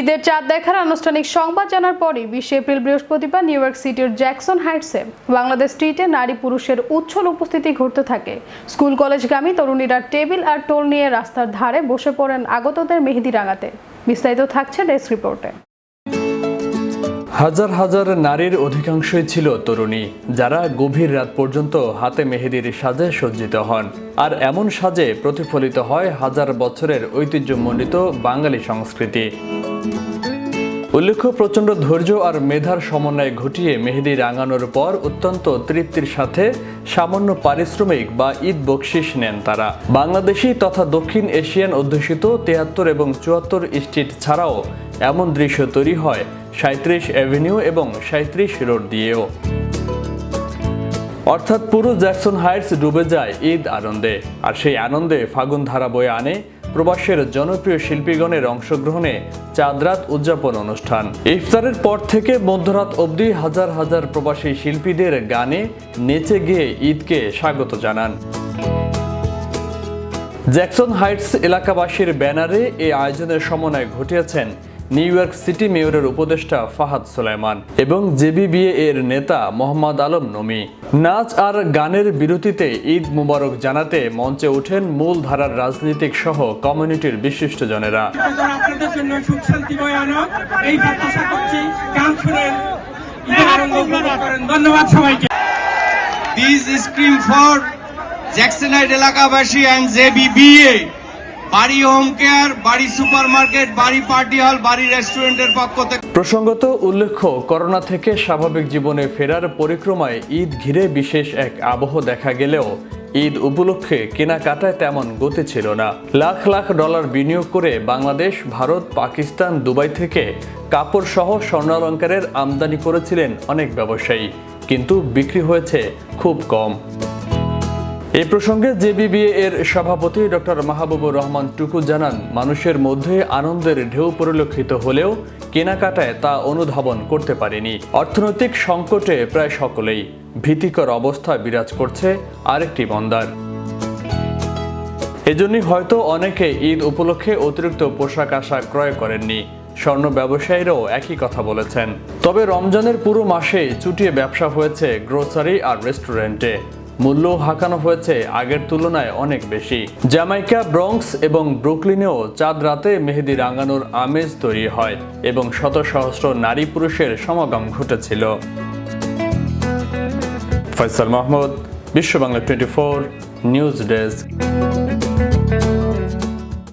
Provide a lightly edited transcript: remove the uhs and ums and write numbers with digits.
ঈদের চাঁদ দেখার আনুষ্ঠানিক সংবাদ জানার পরই 20 এপ্রিল বৃহস্পতিবার নিউ ইয়র্ক সিটির জ্যাকসন হাইটসে বাংলাদেশ স্ট্রিটে নারী পুরুষের উচ্ছল উপস্থিতি ঘটতে থাকে। স্কুল কলেজগামী তরুণীরা টেবিল আর টোল নিয়ে রাস্তার ধারে বসে পড়েন আগতদের মেহেদি রাঙাতে। বিস্তারিত থাকছে ডেস্ক রিপোর্টে। হাজার হাজার নারীর অধিকাংশই ছিল তরুণী, যারা গভীর রাত পর্যন্ত হাতে মেহেদির সাজে সজ্জিত হন। আর এমন সাজে প্রতিফলিত হয় হাজার বছরের ঐতিহ্যমণ্ডিত বাঙালি সংস্কৃতি। উল্লেখ্য, প্রচণ্ড ধৈর্য আর মেধার সমন্বয় ঘটিয়ে মেহেদি রাঙানোর পর অত্যন্ত তৃপ্তির সাথে সামান্য পারিশ্রমিক বা ঈদ বকশিশ নেন তারা। বাংলাদেশি তথা দক্ষিণ এশিয়ান অধ্যুষিত 73 এবং 74 স্ট্রিট ছাড়াও এমন দৃশ্য তৈরি হয় 37 অ্যাভিনিউ এবং 37 রোড দিয়েও। অর্থাৎ পুরো জ্যাকসন হাইটস ডুবে যায় ঈদ আনন্দে। আর সেই আনন্দে ফাগুন ধারা বয়ে আনে প্রবাসের জনপ্রিয় শিল্পীগণের অংশগ্রহণে চাঁদরাত উদযাপন অনুষ্ঠান। ইফতারের পর থেকে মধ্যরাত অবধি হাজার হাজার প্রবাসী শিল্পীদের গানে নেচে গিয়ে ঈদকে স্বাগত জানান। জ্যাকসন হাইটস এলাকাবাসীর ব্যানারে এই আয়োজনের সমন্বয় ঘটিয়েছেন নিউ ইয়র্ক সিটি মেয়রের উপদেষ্টা ফাহাদ সুলাইমান এবং জেবিবিএ এর নেতা মোহাম্মদ আলম নমি। নাচ আর গানের বিরতিতে ঈদ মুবারক জানাতে মঞ্চে ওঠেন মূল ধারার রাজনীতিক সহ কমিউনিটির বিশিষ্টজনেরা। ধন্যবাদ সবাইকে। This is scream for Jackson Heights এলাকাবাসী and JBBA, বাড়ি হোম কেয়ার, বাড়ি সুপারমার্কেট, বাড়ি পার্টি হল, বাড়ি রেস্টুরেন্টের পক্ষ থেকে। প্রসঙ্গত উল্লেখ্য, করোনা থেকে স্বাভাবিক জীবনে ফেরার পরিক্রমায় ঈদ ঘিরে বিশেষ এক আবহ দেখা গেলেও ঈদ উপলক্ষে কেনাকাটায় তেমন গতি ছিল না। লাখ লাখ ডলার বিনিয়োগ করে বাংলাদেশ, ভারত, পাকিস্তান, দুবাই থেকে কাপড় সহ স্বর্ণালংকারের আমদানি করেছিলেন অনেক ব্যবসায়ী, কিন্তু বিক্রি হয়েছে খুব কম। এই প্রসঙ্গে জেবিবিএ এর সভাপতি ডক্টর মাহবুবুর রহমান টুকু জানান, মানুষের মধ্যে আনন্দের ঢেউ পরিলক্ষিত হলেও কেনাকাটায় তা অনুধাবন করতে পারেনি। অর্থনৈতিক সংকটে প্রায় সকলেই ভীতিকর অবস্থা বিরাজ করছে আরেকটি মন্দার। এজন্যই হয়তো অনেকে ঈদ উপলক্ষে অতিরিক্ত পোশাক আশাক ক্রয় করেননি। স্বর্ণ ব্যবসায়ীরাও একই কথা বলেছেন। তবে রমজানের পুরো মাসে চুটিয়ে ব্যবসা হয়েছে গ্রোসারি আর রেস্টুরেন্টে। মূল্য হাঁকানো হয়েছে আগের তুলনায় অনেক বেশি। জ্যামাইকা, ব্রঙ্কস এবং ব্রুকলিনেও চাঁদ রাতে মেহেদি রাঙানোর আমেজ তৈরি হয় এবং শত সহস্র নারী পুরুষের সমাগম ঘটেছিল। ফয়সাল মাহমুদ, বিশ্ব বাংলা 24 নিউজ ডেস্ক।